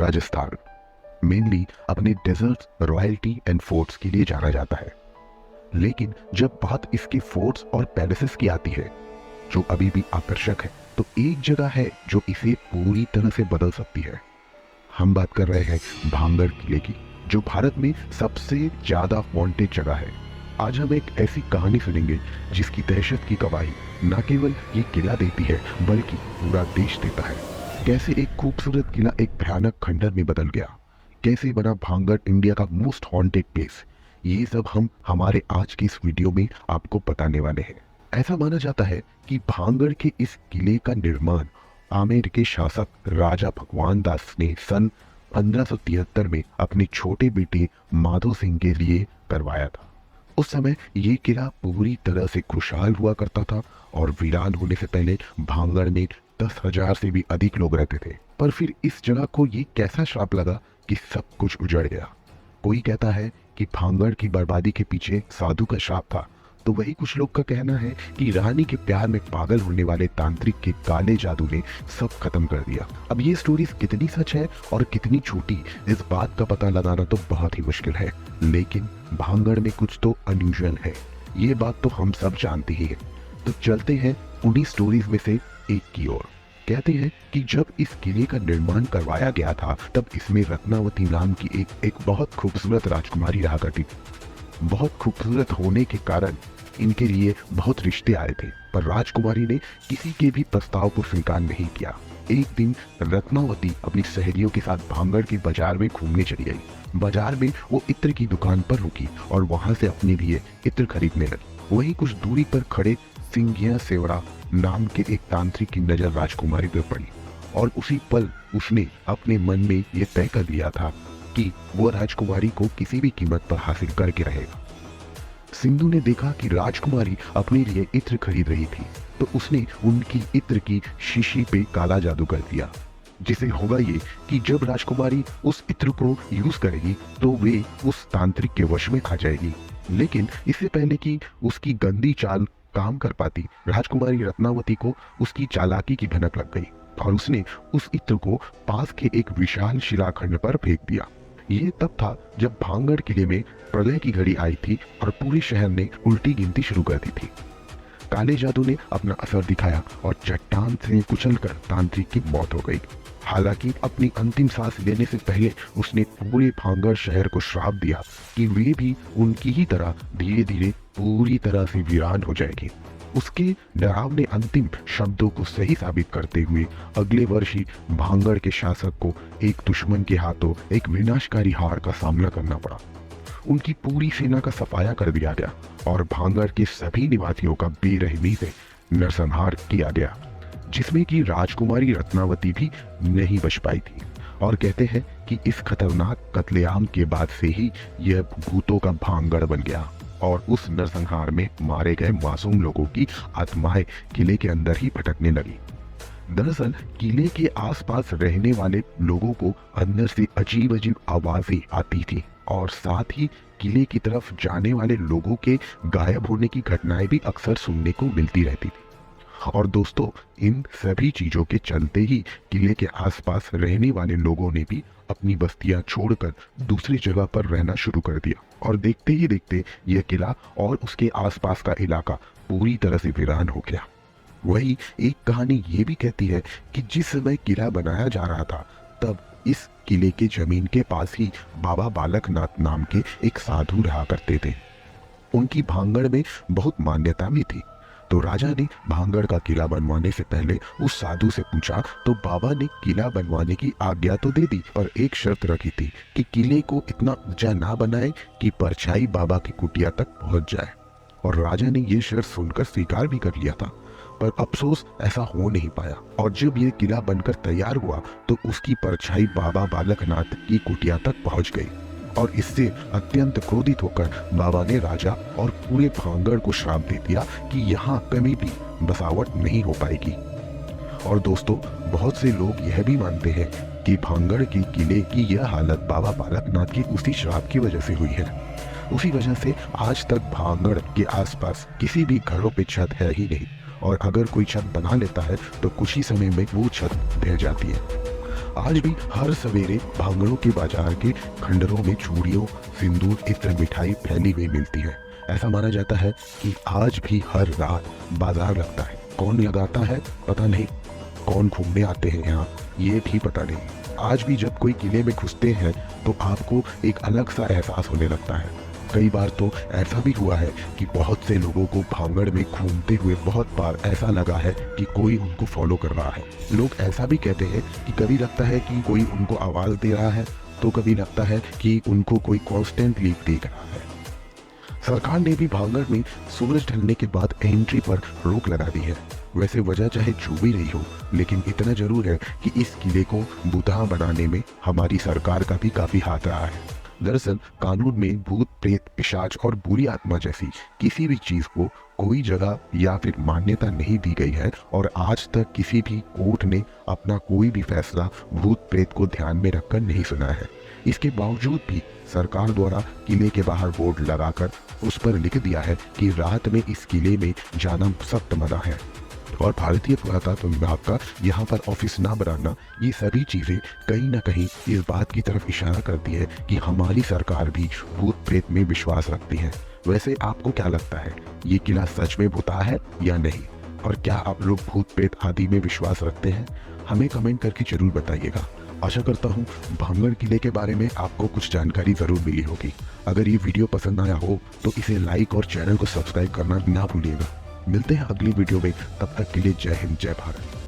Rajasthan mainly अपने desserts, royalty and forts के लिए जाना जाता है। लेकिन जब बात इसके फोर्ट्स और पैलेसेस की आती है, जो अभी भी आकर्षक है, तो एक जगह है जो इसे पूरी तरह से बदल सकती है। हम बात कर रहे हैं भांगड़ किले की, जो भारत में सबसे ज्यादा हॉन्टेड जगह है। आज हम एक ऐसी कहानी सुनेंगे जिसकी दहशत की गवाही न केवल ये किला देती है बल्कि पूरा देश देता है। कैसे एक खूबसूरत किला एक भयानक खंडर में बदल गया, कैसे बना भांगड़ इंडिया का मोस्ट हॉन्टेड प्लेस, ये सब हम हमारे आज की इस वीडियो में आपको बताने वाले हैं। ऐसा माना जाता है कि भांगड़ के इस किले का निर्माण आमेर के शासक राजा भगवान दास ने सन 1573 में अपने छोटे बेटे माधो सिंह के लिए करवाया था। उस समय ये किला पूरी तरह से खुशहाल हुआ करता था और वीरान होने से पहले भांगड़ में 10,000 से भी अधिक लोग रहते थे। पर फिर इस जगह को ये कैसा श्राप लगा कि सब कुछ उजड़ गया। कोई कहता है कि भांगड़ की बर्बादी के पीछे साधु का श्राप था, तो वही कुछ लोग का कहना है कि रानी के प्यार में पागल होने वाले तांत्रिक के काले जादू ने सब खत्म कर दिया। अब ये स्टोरीज कितनी सच है और कितनी झूठी, इस बात का पता लगाना तो बहुत ही मुश्किल है, लेकिन भांगड़ में कुछ तो अनयूजुअल है, ये बात तो हम सब जानते ही हैं। तो चलते हैं उन्हीं स्टोरीज में से एक की ओर। कहते हैं कि जब इस किले का निर्माण करवाया गया था, तब इसमें रत्नावती नाम की एक बहुत खूबसूरत राजकुमारी रहा करती थी। बहुत खूबसूरत होने के कारण इनके लिए बहुत रिश्ते आए थे, पर राजकुमारी ने किसी के भी प्रस्ताव को स्वीकार नहीं किया। एक दिन रत्नावती अपनी सहेलियों के साथ भांगड़ के बाजार में घूमने चली गई। बाजार में वो इत्र की दुकान पर रुकी और वहां से अपने लिए इत्र खरीदने लगी। वहीं कुछ दूरी पर खड़े सिंघिया सेवड़ा नाम के एक तांत्रिक की नजर राजकुमारी पर पड़ी और उसी पल उसने अपने मन में यह तय कर लिया था कि वो राजकुमारी को किसी भी कीमत पर हासिल करके रहेगा। सिंधु ने देखा कि राजकुमारी अपने लिए इत्र खरीद रही थी, तो उसने उनकी इत्र की शीशी पे काला जादू कर दिया, जिसे होगा ये कि जब राजकुमारी उस इत्र को यूज करेगी तो वे उस तांत्रिक के वश में आ जाएगी। लेकिन इससे पहले कि उसकी गंदी चाल काम कर पाती, राजकुमारी रत्नावती को उसकी चालाकी की भनक लग गई और उसने उस इत्र को पास के एक विशाल शिलाखंड पर फेंक दिया। ये तब था जब भांगड़ किले में प्रलय की घड़ी आई थी और पूरे शहर ने उल्टी गिनती शुरू कर दी थी। काले जादू ने अपना असर दिखाया और चट्टान से कुचलकर तांत्रिक की मौत हो गई। हालांकि अपनी अंतिम सांस लेने से पहले उसने पूरे भांगड़ शहर को श्राप दिया कि वे भी उनकी ही तरह धीरे धीरे पूरी तरह से वीरान हो जाएगी। उसके डरावने अंतिम शब्दों को सही साबित करते हुए अगले वर्ष ही भांगड़ के शासक को एक दुश्मन के हाथों एक विनाशकारी हार का सामना करना पड़ा। उनकी पूरी सेना का सफाया कर दिया गया और भांगड़ के सभी निवासियों का बेरहमी से नरसंहार किया गया, जिसमें कि राजकुमारी रत्नावती भी नहीं बच पाई थी। और कहते हैं कि इस खतरनाक कत्लेआम के बाद से ही यह भूतों का भांगड़ बन गया और उस नरसंहार में मारे गए मासूम लोगों की आत्माएं किले के अंदर ही भटकने लगी। दरअसल किले के आसपास रहने वाले लोगों को अंदर से अजीब अजीब आवाजें आती थी और साथ ही किले की तरफ जाने वाले लोगों के गायब होने की घटनाएं भी अक्सर सुनने को मिलती रहती थी। और दोस्तों, इन सभी चीजों के चलते ही किले के आसपास रहने वाले लोगों ने भी अपनी बस्तियां छोड़कर दूसरी जगह पर रहना शुरू कर दिया और देखते ही देखते यह किला और उसके आसपास का इलाका पूरी तरह से वीरान हो गया। वही एक कहानी ये भी कहती है कि जिस समय किला बनाया जा रहा था, तब इस किले के जमीन के पास ही बाबा बालकनाथ नाम के एक साधु रहा करते थे। उनकी भांगड़ में बहुत मान्यता भी थी। तो राजा ने भांगड़ का किला बनवाने से पहले उस साधु से पूछा, तो बाबा ने किला बनवाने की आज्ञा तो दे दी, पर एक शर्त रखी थी कि किले को इतना ऊंचा ना बनाए कि परछाई बाबा की कुटिया तक पहुंच जाए। और राजा ने यह शर्त सुनकर स्वीकार भी कर लिया था, पर अफसोस ऐसा हो नहीं पाया। और जब यह किला बनकर तैयार हुआ तो उसकी परछाई बाबा बालकनाथ की कुटिया तक पहुंच गई और इससे अत्यंत क्रोधित होकर बाबा ने राजा और पूरे भांगड़ को श्राप दे दिया कि यहाँ कभी भी बसावट नहीं हो पाएगी। और दोस्तों, बहुत से लोग यह भी मानते हैं कि भांगड़ के किले की यह हालत बाबा बालकनाथ की उसी श्राप की वजह से हुई है। उसी वजह से आज तक भांगड़ के आसपास किसी भी घरों पे छत है ही नहीं, और अगर कोई छत बना लेता है तो कुछ ही समय में वो छत ढह जाती है। आज भी हर सवेरे भांगड़ों के बाजार के खंडरों में चूड़ियों, सिंदूर, इत्र, मिठाई फैली हुई मिलती है। ऐसा माना जाता है कि आज भी हर रात बाजार लगता है। कौन लगाता है पता नहीं, कौन घूमने आते हैं यहाँ ये भी पता नहीं। आज भी जब कोई किले में घुसते हैं तो आपको एक अलग सा एहसास होने लगता है। कई बार तो ऐसा भी हुआ है कि बहुत से लोगों को भांगड़ में घूमते हुए बहुत बार ऐसा लगा है कि कोई उनको फॉलो कर रहा है। लोग ऐसा भी कहते हैं कि कभी लगता है कि कोई उनको आवाज़ दे रहा है, तो कभी लगता है कि उनको कोई कॉन्स्टेंटली देख रहा है। सरकार ने भी भांगड़ में सूरज ढलने के बाद एंट्री पर रोक लगा दी है। वैसे वजह चाहे जो भी रही हो, लेकिन इतना जरूर है कि इस किले को बुतहा बनाने में हमारी सरकार का भी काफी हाथ रहा है। दरअसल कानून में भूत, प्रेत, पिशाच और बुरी आत्मा जैसी किसी भी चीज को कोई जगह या फिर मान्यता नहीं दी गई है और आज तक किसी भी कोर्ट ने अपना कोई भी फैसला भूत प्रेत को ध्यान में रखकर नहीं सुना है। इसके बावजूद भी सरकार द्वारा किले के बाहर बोर्ड लगाकर उस पर लिख दिया है कि रात में इस किले में जाना सख्त मना है और भारतीय पुरातत्व विभाग का यहाँ पर ऑफिस ना बनाना, ये सभी चीज़ें कहीं ना कहीं इस बात की तरफ इशारा करती है कि हमारी सरकार भी भूत प्रेत में विश्वास रखती है। वैसे आपको क्या लगता है, ये किला सच में भूता है या नहीं? और क्या आप लोग भूत प्रेत आदि में विश्वास रखते हैं? हमें कमेंट करके जरूर बताइएगा। आशा करता हूँ भांगड़ किले के बारे में आपको कुछ जानकारी ज़रूर मिली होगी। अगर ये वीडियो पसंद आया हो तो इसे लाइक और चैनल को सब्सक्राइब करना ना भूलिएगा। मिलते हैं अगली वीडियो में, तब तक के लिए जय हिंद, जय भारत।